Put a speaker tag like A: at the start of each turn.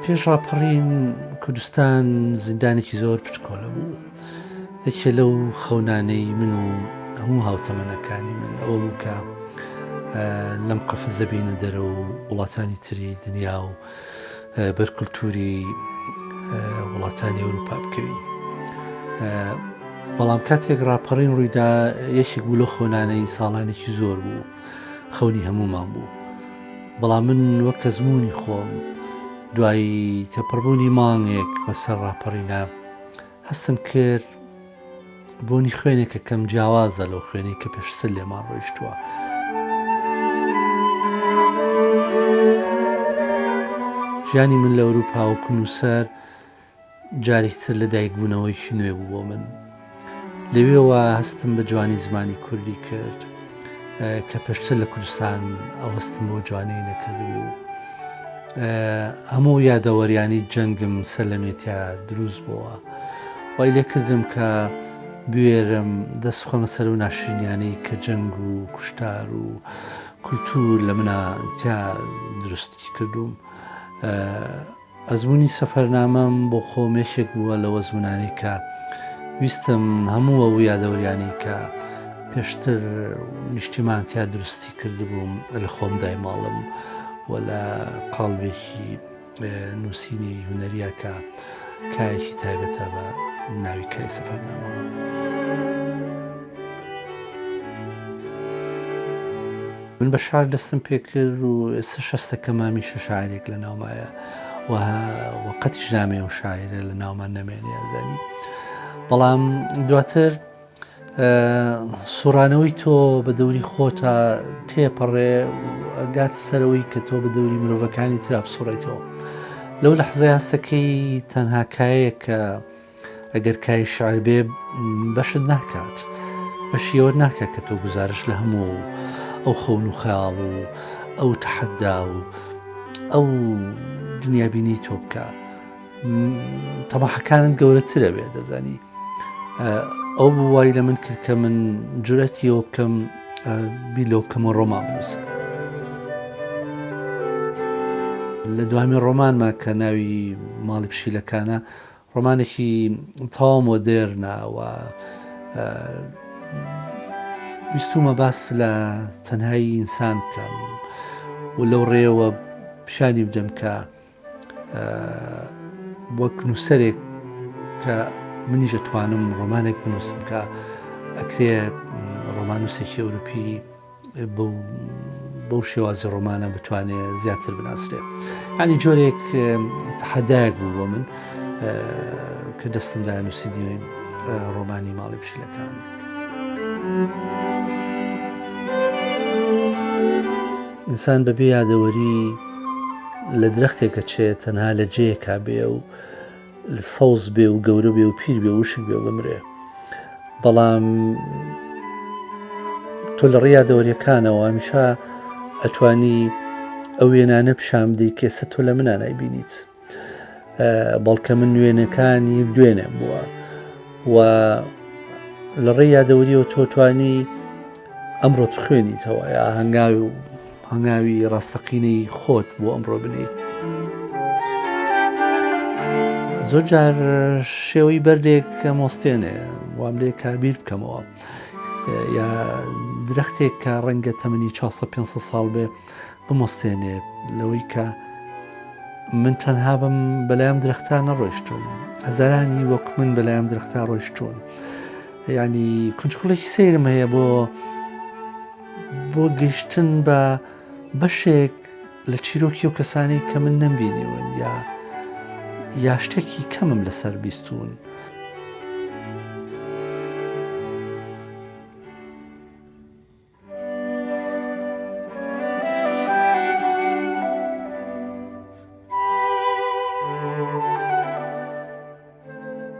A: پێش ڕاپەڕین کوردستان زیندانێکی زۆر پچکۆڵە بوو. یەکێ لەو خەونانەی من و هەموو هاوتەمەنەکانی من ئەوە بوو کە لەم قەفەزە بینە دەرە و وڵاتانی تری دنیا و بەرکولتوری وڵاتانی ئەوروپا بکەوین. بەڵام کاتێک ڕاپەڕین ڕوویدا یەکێک بوو لە خەونانەی ساڵانێکی زۆر بوو، خەونی هەمومان بوو. بەڵام من وەک ئەزموونی خۆم دوایی تێپەڕبوونی مانگێک بەسەر ڕاپەڕینە هەستم کرد بۆنی خوێنێکە کەم جیاوازە لەو خوێنەی کە پێشتر لێمان ڕۆیشتووە. ژیانی من لە ئەوروپا وەکو نووسەر جارێکتر لە دایکبوونەوەیکی نوێ بوو بۆ من. لەوێەوە هەستم بە جوانی زمانی کوردی کرد کە پێشتر لە کوردستان ئەو هەستم بۆ جوانەی نەکردی و هەموو یادەوەریانی جەنگم سەر لە نوێتیا دروست بووە. وای لێکردم کە بوێرم دەست بخەمە سەر و ناشرینیانەی کە جەنگ و کوشتار و کولتور لە منە تیا دروستی کردوم. ئەزموونی سەفەرنامەم بۆ خۆم یەکێک بووە لەو ئەزموونانەی کە ویستم هەموو ئەو یادەوەریانی کە پێشتر نیشتیمان تیا دروستی کردبووم لە خۆم دایماڵم و لە قاڵبێکی نووسینی هونەریە کە کایەکی تایبەتە بە ناوی کای سەفەرنامەوە. من بە شار دەستم پێ کرد و ئێستا شەستەکەمامی شەشاعرێک لە ناومایە و قەتیش نامێ و شاعرە لە ناومان نەمێنێ ئازانی. بەڵام دواتر سوڕانەوەی تۆ بە دەوری خۆتە تێپەڕێ ئەگات سەرەوەی کە تۆ بە دەوری مرۆڤەکانی ترا بسوڕێتەوە. لەو لەحزەی هەستەکەی تەنها کایە کە ئەگەر کای شعر بێ بەشت ناکات، بەشی ئەوە ناکات کە تۆ گزارش لە هەموو ئەو خەون و خەیاڵ و ئەو تەحەدا و ئەو دنیابینی تۆ بکە. تەماحەکانت گەورەترە بێ دەزانی. ئەو بووای لە من کرد کە من جورەتی ئەوە بکەم بیلۆ بکەمە ڕۆمان بنووسم. لە دوامین ڕۆمانما کە ناوی ماڵی پشیلەکانە ڕۆمانێکی تەواو مۆدێرنە و ویستومە باس لە تەنهایی ئینسان بکەم و لەو ڕێەوە پیشانی بدەم کە وەک نووسەرێک کە منیش ئەتوانم ڕۆمانێک بنووسم کە ئەکرێ ڕۆمانوسێکی ئەوروپی بەو شێوازی ڕۆمانە بتوانێت زیاتر بناسرێ. ینی جۆرێک تەحەدایەک بوو بۆ من کە دەستمدا نووسیدی ڕۆمانی ماڵی پشیلەکان. ئینسان بەبێ یادەوەری لە درەختێکە چێت تەنها لە جێیەکا بێ و سەوز بێ و گەورە بێ و پیر بێ و وشک بێ و بمرێ. بەڵام تۆ لە ڕێ یادەوەریەکانەوە هەمیشە ئەتوانی ئەو وێنانە پیشان بدەی کە ئێستا تۆ لە منە نایبینیت. بەڵکە من نوێنەکانی دوێنێم بووە و لە ڕێ یادەوەریەوە تۆ توانی ئەمڕۆت بخوێنیتەوە یا هەنگاوی ڕاستەقینەی خۆت بۆ ئەمڕۆ بنێ. زۆر جار شێوەی بەردێک مۆستێنێ وام لێ کابیر بکەمەوە یا درەختێک کە ڕەنگە تەمەنی 400-500 ساڵ بێ بمۆستێنێت لەوەی کە من تەنها بم بەلایەم درەختان نەڕۆیشتوم، هەزارانی وەک من بەلایەم درەختا ڕۆیشتوون. ینی کونجکوڵێکی سەیرم هەیە بۆ گەیشتن بە بەشێک لە چیرۆکی و کەسانی کە من نەمبینیون یا شتێکی کەمم لەسەر بیستون